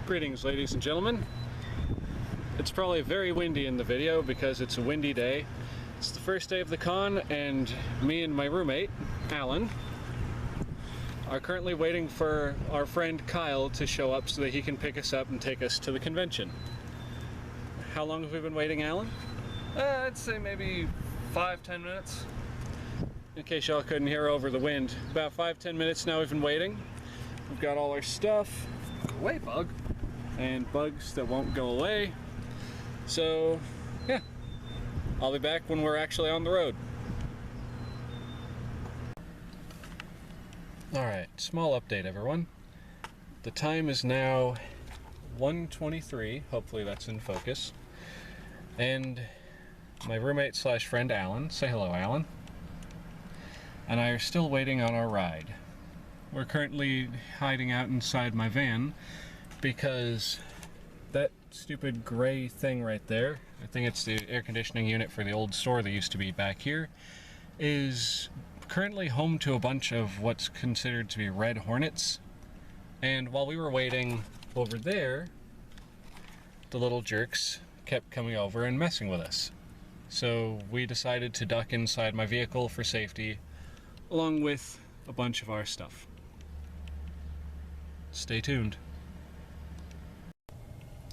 Greetings, ladies and gentlemen. It's probably very windy in the video because it's a windy day. It's the first day of the con, and me and my roommate, Alan, are currently waiting for our friend Kyle to show up so that he can pick us up and take us to the convention. How long have we been waiting, Alan? I'd say maybe 5-10 minutes. In case y'all couldn't hear over the wind, about 5-10 minutes now we've been waiting. We've got all our stuff. Go away, bug. And bugs that won't go away. So, yeah. I'll be back when we're actually on the road. Alright, small update everyone. The time is now 1:23, hopefully that's in focus. And my roommate slash friend Alan, say hello Alan, and I are still waiting on our ride. We're currently hiding out inside my van because that stupid gray thing right there, I think it's the air conditioning unit for the old store that used to be back here, is currently home to a bunch of what's considered to be red hornets. And while we were waiting over there, the little jerks kept coming over and messing with us. So we decided to duck inside my vehicle for safety, along with a bunch of our stuff. Stay tuned.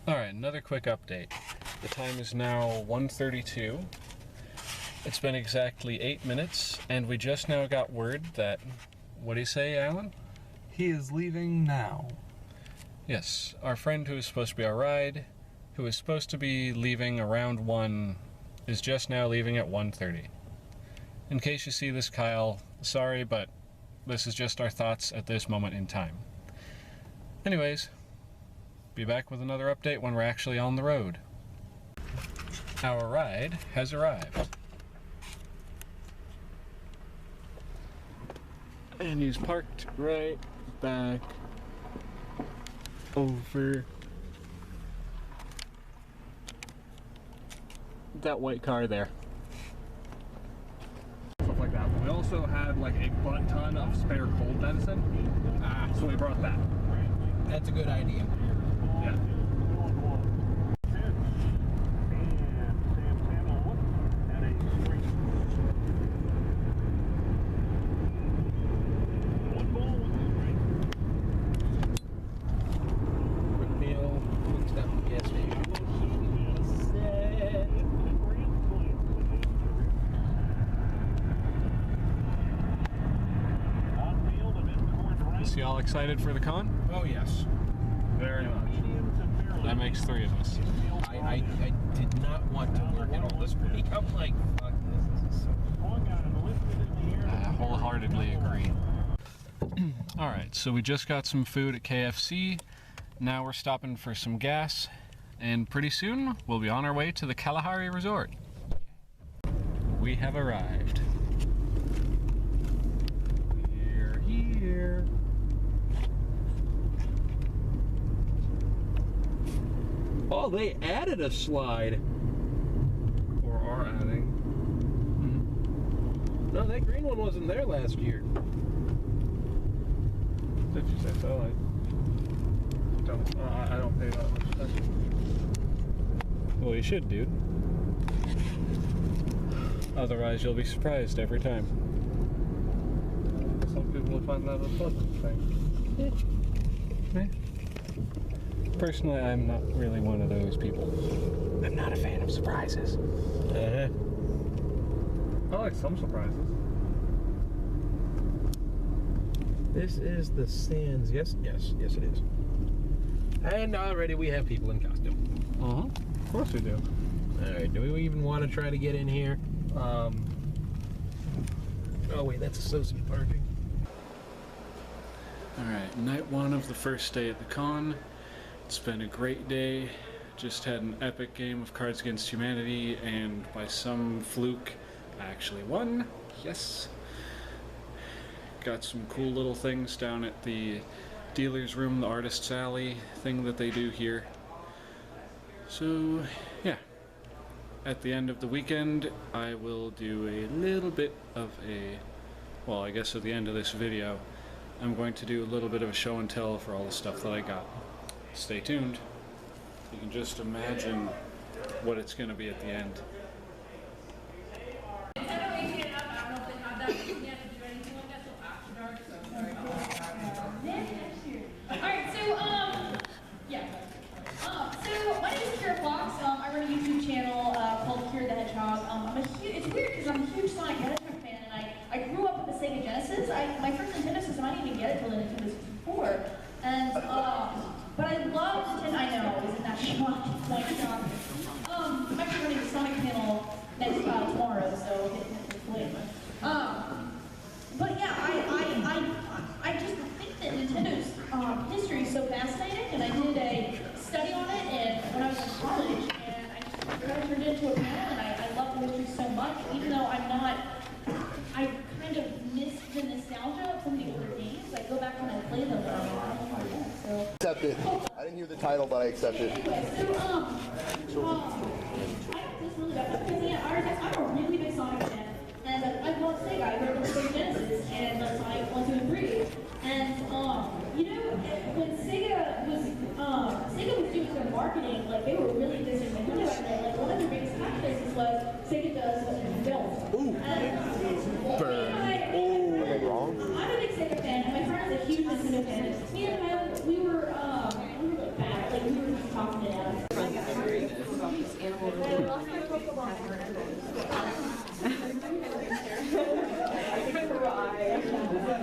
Alright, another quick update. The time is now 1:32. It's been exactly 8 minutes, and we just now got word that... What do you say, Alan? He is leaving now. Yes, our friend who is supposed to be our ride, who is supposed to be leaving around 1, is just now leaving at 1:30. In case you see this, Kyle, sorry, but this is just our thoughts at this moment in time. Anyways, be back with another update when we're actually on the road. Our ride has arrived. And he's parked right back over that white car there. Stuff like that. But we also had like a butt ton of spare cold medicine. So we brought that. That's a good idea. Yeah. Is y'all excited for the con? Oh yes. Very much. That makes 3 of us. I did not want to work at all this week. I'm like, fuck this is so... I wholeheartedly agree. Alright, so we just got some food at KFC. Now we're stopping for some gas. And pretty soon, we'll be on our way to the Kalahari Resort. We have arrived. We're here. Oh, they added a slide. Or are adding. No, that green one wasn't there last year. Did you say so? I don't pay that much attention. Well, you should, dude. Otherwise, you'll be surprised every time. Some people would find that a pleasant thing. Personally, I'm not really one of those people. I'm not a fan of surprises. I like some surprises. This is the Sands. Yes, it is. And already we have people in costume. Of course we do. Alright, do we even want to try to get in here? Oh wait, that's associate parking. Alright, night 1 of the first day at the con. It's been a great day. Just had an epic game of Cards Against Humanity, and by some fluke, I actually won. Yes. Got some cool little things down at the dealer's room, the Artist's Alley thing that they do here. So, yeah. At the end of the weekend, I will do a little bit of a, well, I guess at the end of this video, I'm going to do a little bit of a show and tell for all the stuff that I got. stay tuned. You can just imagine what it's going to be at the end. Alright, so, my name is Kira Fox. I run a YouTube channel called Kira the Hedgehog. It's weird because I'm a huge Sonic Hedgehog fan, and I grew up with the Sega Genesis. My first Nintendo system, I didn't even get it till the Nintendo 64. And, but I love Nintendo. I know, isn't that shocking? I'm actually running a Sonic panel next tomorrow, so hopefully. But yeah, I just think that Nintendo's history is so fascinating, and I did a study on it when I was in college, and I turned it into a panel, and I love the history so much, even though I kind of miss the nostalgia of some of the older games. I go back when I play them, so. Accept it. I didn't hear the title, but I accept it. Anyway, I'm a really big Sonic fan, and I love Sega. I grew up with Sega Genesis and Sonic 1, 2, and 3. And when Sega was doing their marketing, like they were really busy with Nintendo back then. Like one of their biggest catchphrases was Sega does what Nintendo don't. Ooh. Am I wrong? I'm a big Sega fan, and my friend is a huge Nintendo fan. Me and Kyle, we were back, like we were just talking it out.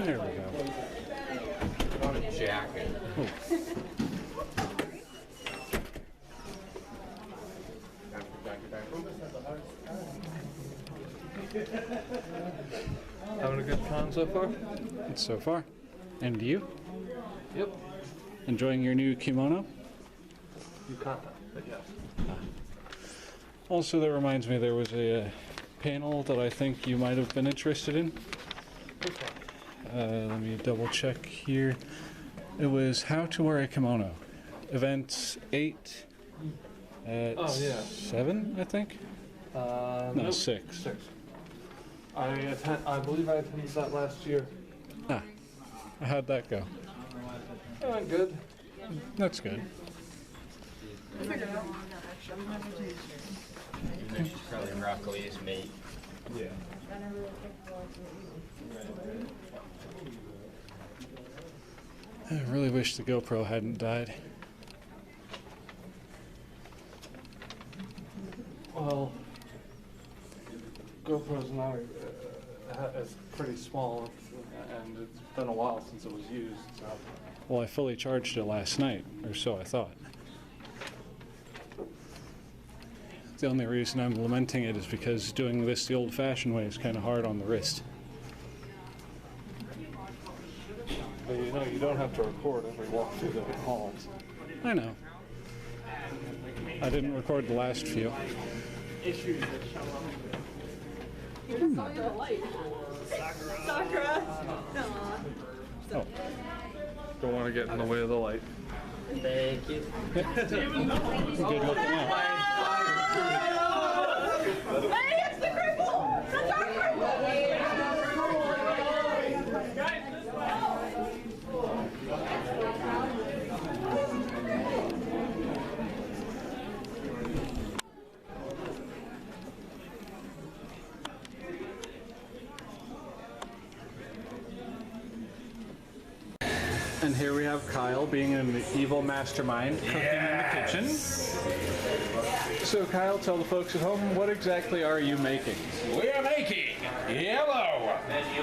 There we go. On a jacket. Having a good con so far? So far. And you? Yep. Enjoying your new kimono? You caught that, but yes. Also, that reminds me, there was a panel that I think you might have been interested in. Let me double check here. It was how to wear a kimono. Event 8 at 7, I think? No, Nope. 6. I believe I attended that last year. Ah, how'd that go? It went good. That's good. You know she's probably Broccoli's mate. Yeah. I really wish the GoPro hadn't died. Well, GoPro's not it's pretty small, and it's been a while since it was used. So. Well, I fully charged it last night, or so I thought. The only reason I'm lamenting it is because doing this the old-fashioned way is kind of hard on the wrist. But you know, you don't have to record every walk through the halls. I know. I didn't record the last few. Oh. Don't want to get in the way of the light. Thank you. Good looking out. Hey, it's the cripple! It's our cripple! And here we have Kyle being an evil mastermind cooking in the kitchen. So Kyle, tell the folks at home, what exactly are you making? We are making yellow,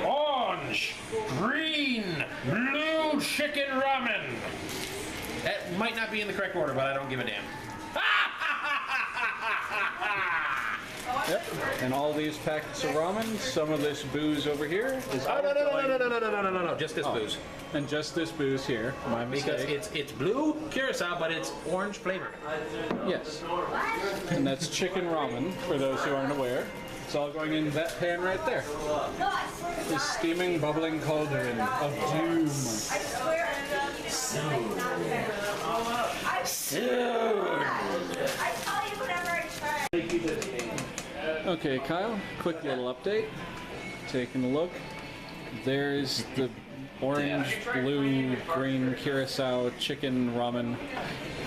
orange, green, blue chicken ramen. That might not be in the correct order, but I don't give a damn. Yep. And all these packets of ramen, some of this booze over here is No, just this booze. and just this booze here, my Because mistake. it's blue curacao, but it's orange flavor. Yes. And that's chicken ramen, for those who aren't aware. It's all going in that pan right there. The steaming, bubbling cauldron of doom. Okay, Kyle, quick little update. Taking a look. There's the orange, blue, green curacao chicken ramen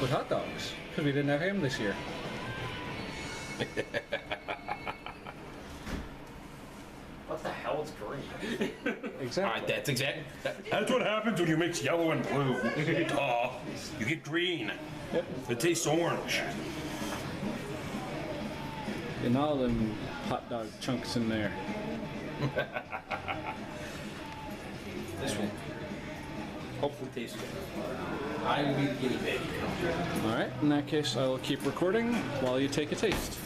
with hot dogs because we didn't have ham this year. What the hell is green? Exactly. That's what happens when you mix yellow and blue. You get green. Yep. It tastes orange. And all them hot dog chunks in there. This one hopefully tastes good. I will be the guinea pig. All right. In that case, I will keep recording while you take a taste.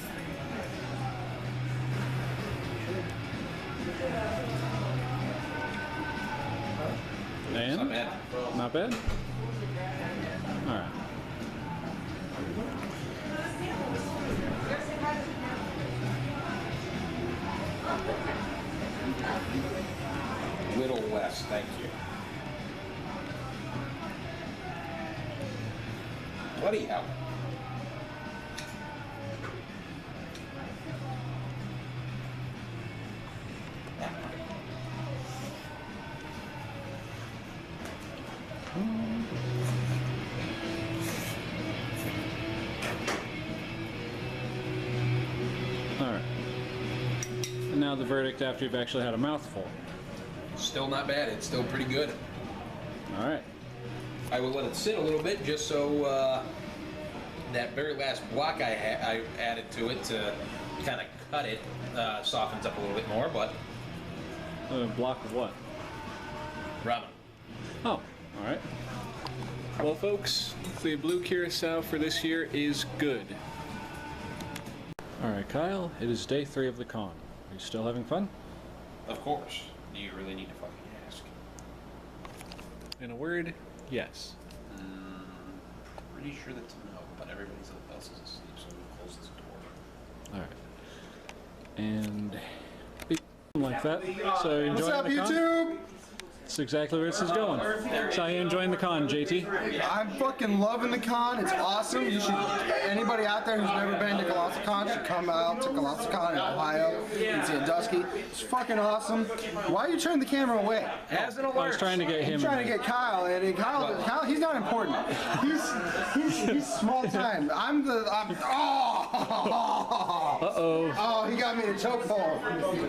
And Not bad. not bad. All right. Little less, thank you. Bloody hell. All right. And now the verdict after you've actually had a mouthful. Still not bad. It's still pretty good. All right. I will let it sit a little bit just so that very last block I added to it to kind of cut it softens up a little bit more, but A block of what? ramen. Oh, all right. Well, folks, the blue curacao for this year is good. All right, Kyle, it is day 3 of the con. Are you still having fun? Of course. Do you really need to fucking ask? In a word, yes. Pretty sure that's a no, but everybody else is asleep, so we'll close this door. All right. And like that. So you What's enjoying up, the con? YouTube? That's exactly where this is going. So how you enjoying the con, JT? I'm fucking loving the con. It's awesome. You should. Anybody out there who's never been to Colossalcon should come out to Colossalcon in Ohio in Sandusky. It's fucking awesome. Why are you turning the camera away? As an I was trying to get him. I'm trying to get Kyle, and Kyle, he's not important. He's small time. Oh, he got me in a chokehold.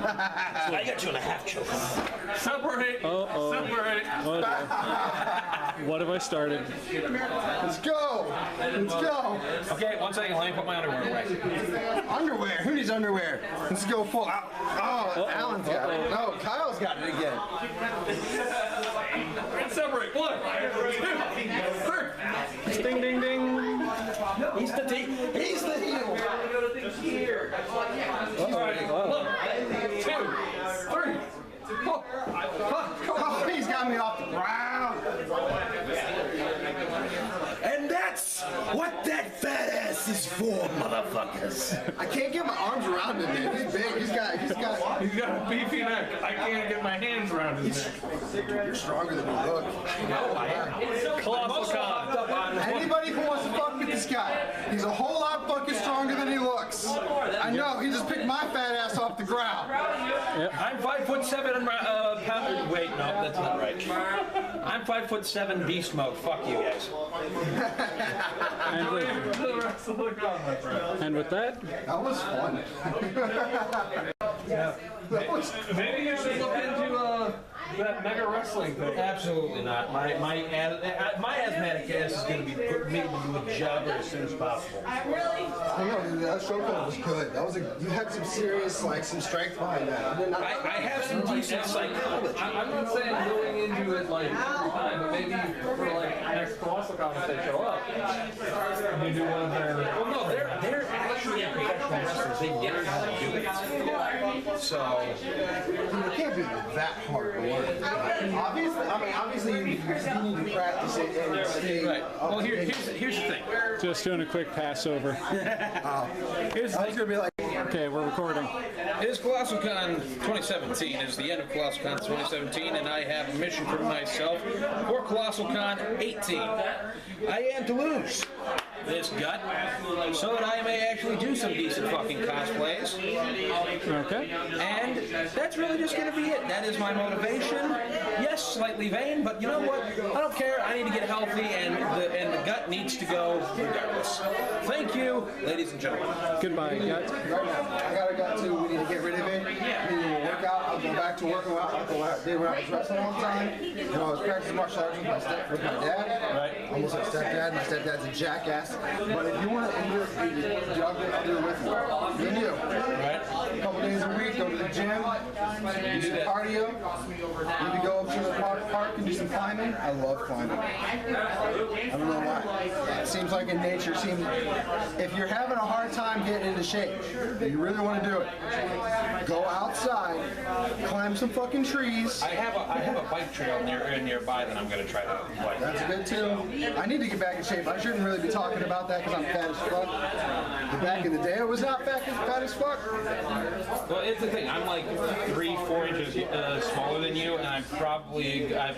I got you in a half choke. Separate. Uh-oh. Separate. What have I started? Let's go. Let's go. Okay, 1 second, let me put my underwear away. Underwear. Who needs underwear? Let's go full. Oh, Alan's got it. No, Kyle's got it again. Separate. 1, 2, 3. Ding, ding, ding. He's the heel. All right. 1, 2, 3. Oh, he's got me off the ground. And that's what that fat ass is for, motherfuckers. I can't get my arms around him, man. He's big. He's got. He's got a beefy neck. I can't get my hands around his neck. You're stronger than you look. Colossalcon. Anybody who wants to fuck with this guy, he's a whole lot fucking stronger than he looks. I know. He just picked my fat ass off the ground. I'm 5'7" and pound. Wait, no, that's not right. I'm 5'7" beast mode. Fuck you guys. And with that, That was fun. Maybe you should look into that mega wrestling thing. Absolutely not. My asthmatic ass is going to be made to do a jobber as soon as possible. I don't know, dude, that chokehold was good. You had some serious, some strength behind that. I have some decent psychology. I'm not saying going into it every time, but maybe for next Colossalcon if they show up, you do one of their. Well, no, they're actually professional wrestlers. They get how to do it. So It can't be that hard to learn. Obviously, you need to practice it and stay. right. Well, here's the thing. just doing a quick pass over. I was gonna be like, Okay, we're recording. It is Colossalcon 2017. It is the end of Colossalcon 2017, and I have a mission for myself for Colossalcon 18. I am to lose this gut so that I may actually do some decent fucking cosplays. Okay. And that's really just going to be it. That is my motivation. Yes, slightly vain, but you know what? I don't care. I need to get healthy, and the gut needs to go regardless. Thank you, ladies and gentlemen. Goodbye, gut. Right now, I got a gut too. We need to get rid of it. We need to work out. I'll go back to working out like I did when I was wrestling all the time. You know, I was practicing martial arts with my dad. Right. Almost like stepdad. My stepdad's a jackass. But if you want to endure it, I'll do it with you. Me and you. Right. A couple days a week, go to the gym, do some cardio. Maybe go up to the park and do some climbing. I love climbing. I don't know why. It seems like in nature, if you're having a hard time getting into shape, and you really want to do it, go outside, climb some fucking trees. I have a bike trail nearby that I'm going to try to bike. That's good too. I need to get back in shape. I shouldn't really be talking about that because I'm fat as fuck. But back in the day, I was not fat as fuck. Well, it's the thing. I'm like 3-4 inches smaller than you, and I've probably got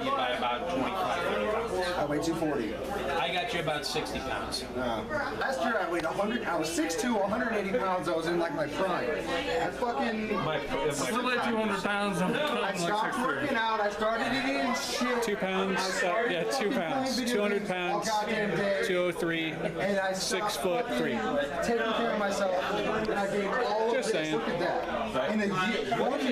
you by about 25, 30 pounds. I weigh 240. I got you about 60 pounds. Last year I weighed 100. I was 6'2", 180 pounds. I was in like my prime. I fucking. Still at 200 pounds. I stopped working out. I started eating shit. 2 pounds. Yeah, 2 pounds. 200 pounds. 203. And I 6 foot 3. taking care of myself, and I gained all of Just this. saying. Look at that. In a year, 1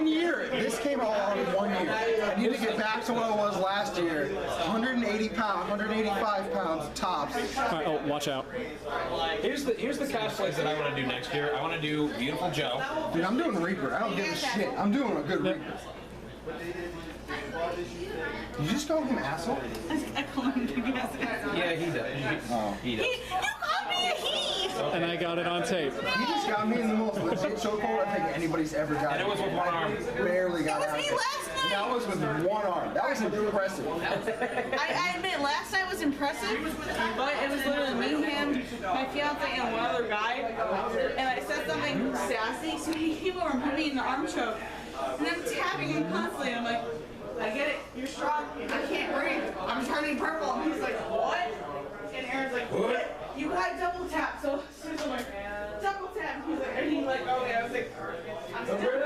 year. This came all in 1 year. I need to get back to what I was last year. 180 pounds, 185 pounds tops. All right, oh, watch out. Here's the cosplays that I want to do next year. I want to do Beautiful Joe. Dude, I'm doing Reaper. I don't give a shit. I'm doing a good Reaper. You just call him asshole? I call him big ass. Yeah, he does. He does. You called me a he! And I got it on tape. He just got me in the most legit chokehold I think anybody's ever got. And it was with one arm. Barely got That out was of me it. last night! That was with one arm. That was impressive. I admit, last night was impressive, but it was literally me, him, my fiance, and one other guy. And I said something sassy, so he came over and put me in the arm choke. And I'm tapping him constantly. I'm like, I get it, you're strong, I can't breathe, I'm turning purple. And he's like, what? And Aaron's like, what? You got double tap. So I'm like, double tap. He's like, and he's like, okay. I was like, I'm still.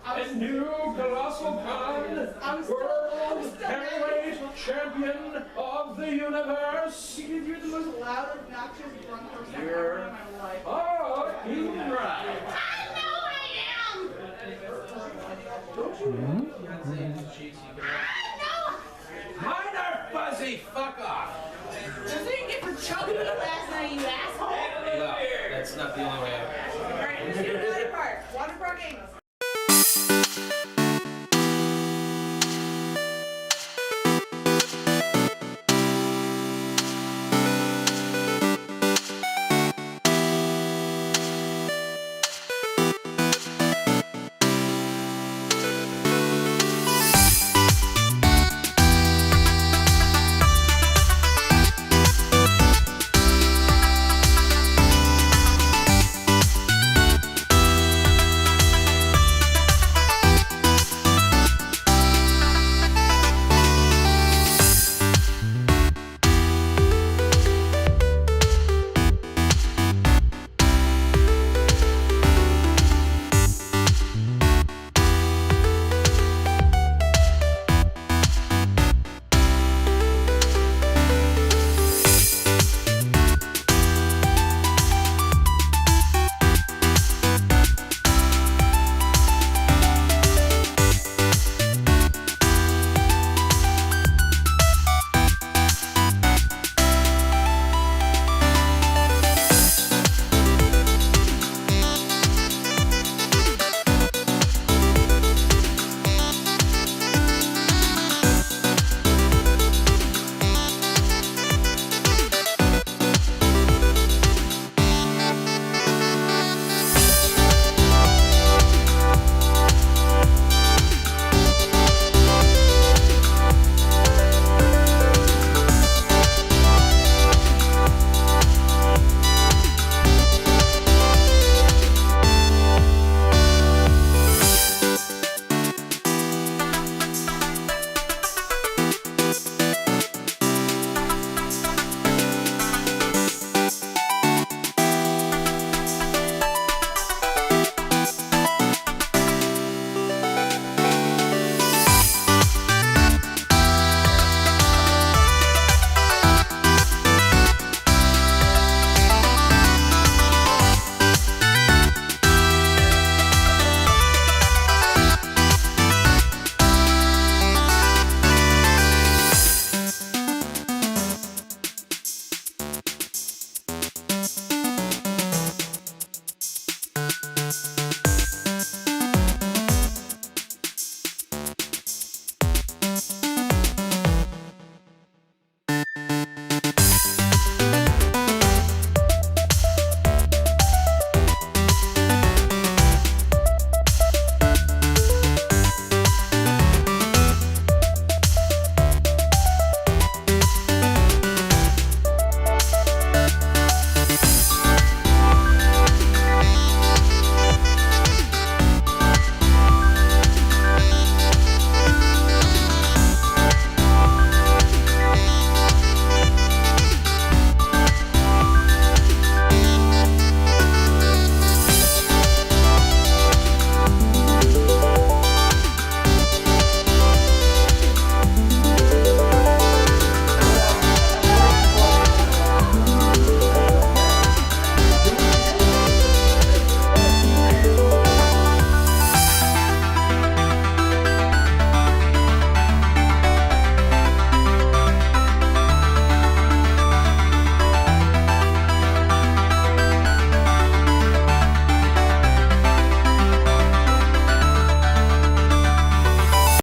A new Colossalcon World Heavyweight Champion of the Universe. Because you're the most loud, obnoxious, drunk person I've ever You're in my life. right. I know I am! I know! Mine are fuzzy. Fuck off. That's what you get for choking me last night, you asshole! No, that's not the only way I. Alright, let's do the water park. Water park games.